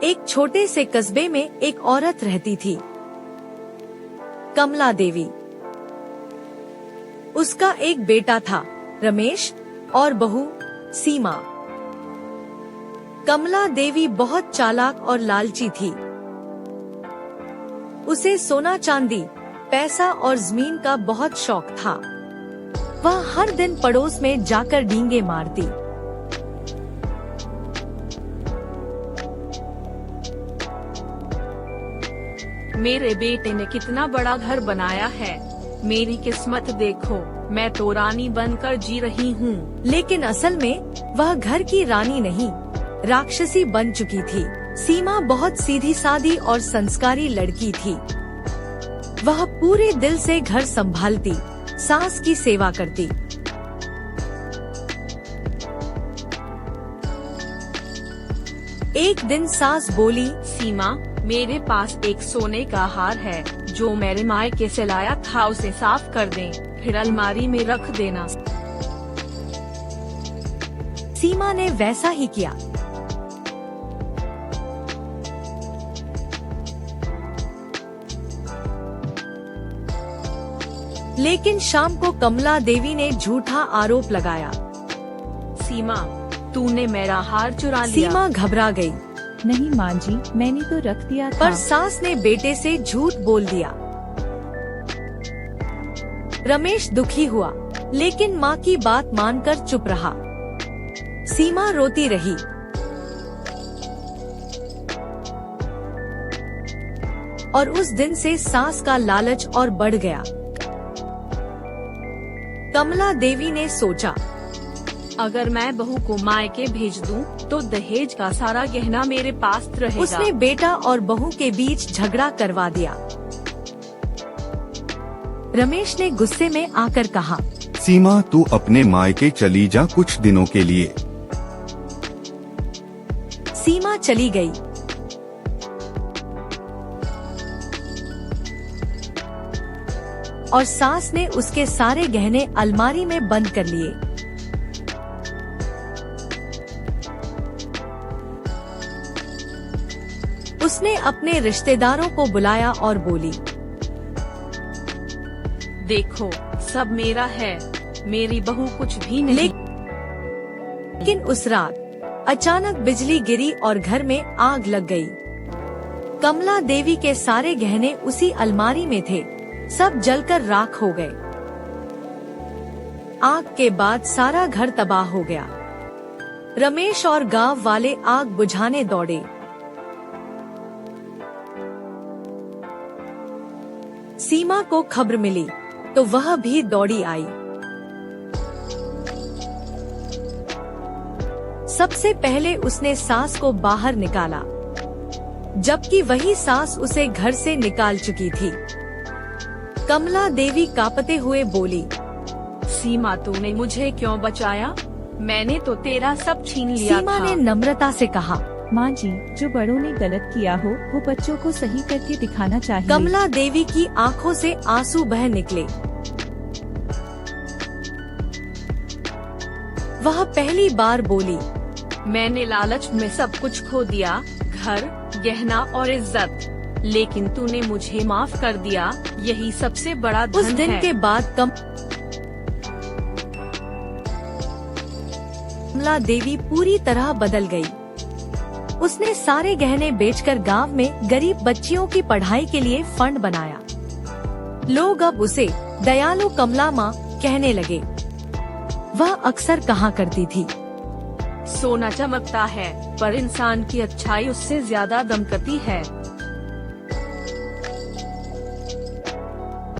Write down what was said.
एक छोटे से कस्बे में एक औरत रहती थी, कमला देवी। उसका एक बेटा था, रमेश, और बहू सीमा। कमला देवी बहुत चालाक और लालची थी। उसे सोना चांदी, पैसा और जमीन का बहुत शौक था। वह हर दिन पड़ोस में जाकर डींगे मारती। मेरे बेटे ने कितना बड़ा घर बनाया है, मेरी किस्मत देखो, मैं तो रानी बनकर जी रही हूँ। लेकिन असल में वह घर की रानी नहीं, राक्षसी बन चुकी थी। सीमा बहुत सीधी सादी और संस्कारी लड़की थी। वह पूरे दिल से घर संभालती, सास की सेवा करती। एक दिन सास बोली, सीमा, मेरे पास एक सोने का हार है जो मेरे मायके से लाया था, उसे साफ कर दें, फिर अलमारी में रख देना। सीमा ने वैसा ही किया। लेकिन शाम को कमला देवी ने झूठा आरोप लगाया। सीमा, तूने मेरा हार चुरा लिया। सीमा घबरा गई। नहीं माँ जी, मैंने तो रख दिया था। पर सास ने बेटे से झूठ बोल दिया। रमेश दुखी हुआ, लेकिन माँ की बात मानकर चुप रहा। सीमा रोती रही। और उस दिन से सास का लालच और बढ़ गया। कमला देवी ने सोचा, अगर मैं बहू को मायके भेज दूं, तो दहेज का सारा गहना मेरे पास रहेगा। उसने बेटा और बहू के बीच झगड़ा करवा दिया। रमेश ने गुस्से में आकर कहा, सीमा, तू अपने मायके चली जा कुछ दिनों के लिए। सीमा चली गई। और सास ने उसके सारे गहने अलमारी में बंद कर लिए। उसने अपने रिश्तेदारों को बुलाया और बोली, देखो, सब मेरा है, मेरी बहू कुछ भी नहीं। लेकिन उस रात अचानक बिजली गिरी और घर में आग लग गई। कमला देवी के सारे गहने उसी अलमारी में थे, सब जलकर राख हो गए। आग के बाद सारा घर तबाह हो गया। रमेश और गांव वाले आग बुझाने दौड़े। सीमा को खबर मिली तो वह भी दौड़ी आई। सबसे पहले उसने सास को बाहर निकाला, जबकि वही सास उसे घर से निकाल चुकी थी। कमला देवी कांपते हुए बोली, सीमा, तूने मुझे क्यों बचाया? मैंने तो तेरा सब छीन लिया सीमा था। ने नम्रता से कहा, माँ जी, जो बड़ों ने गलत किया हो वो बच्चों को सही करके दिखाना चाहिए। कमला देवी की आंखों से आंसू बह निकले। वह पहली बार बोली, मैंने लालच में सब कुछ खो दिया, घर, गहना और इज्जत, लेकिन तूने मुझे माफ कर दिया, यही सबसे बड़ा धन है। उस दिन के बाद कमला देवी पूरी तरह बदल गई। उसने सारे गहने बेचकर गांव में गरीब बच्चियों की पढ़ाई के लिए फंड बनाया। लोग अब उसे दयालु कमला माँ कहने लगे। वह अक्सर कहा करती थी, सोना चमकता है, पर इंसान की अच्छाई उससे ज्यादा दमकती है।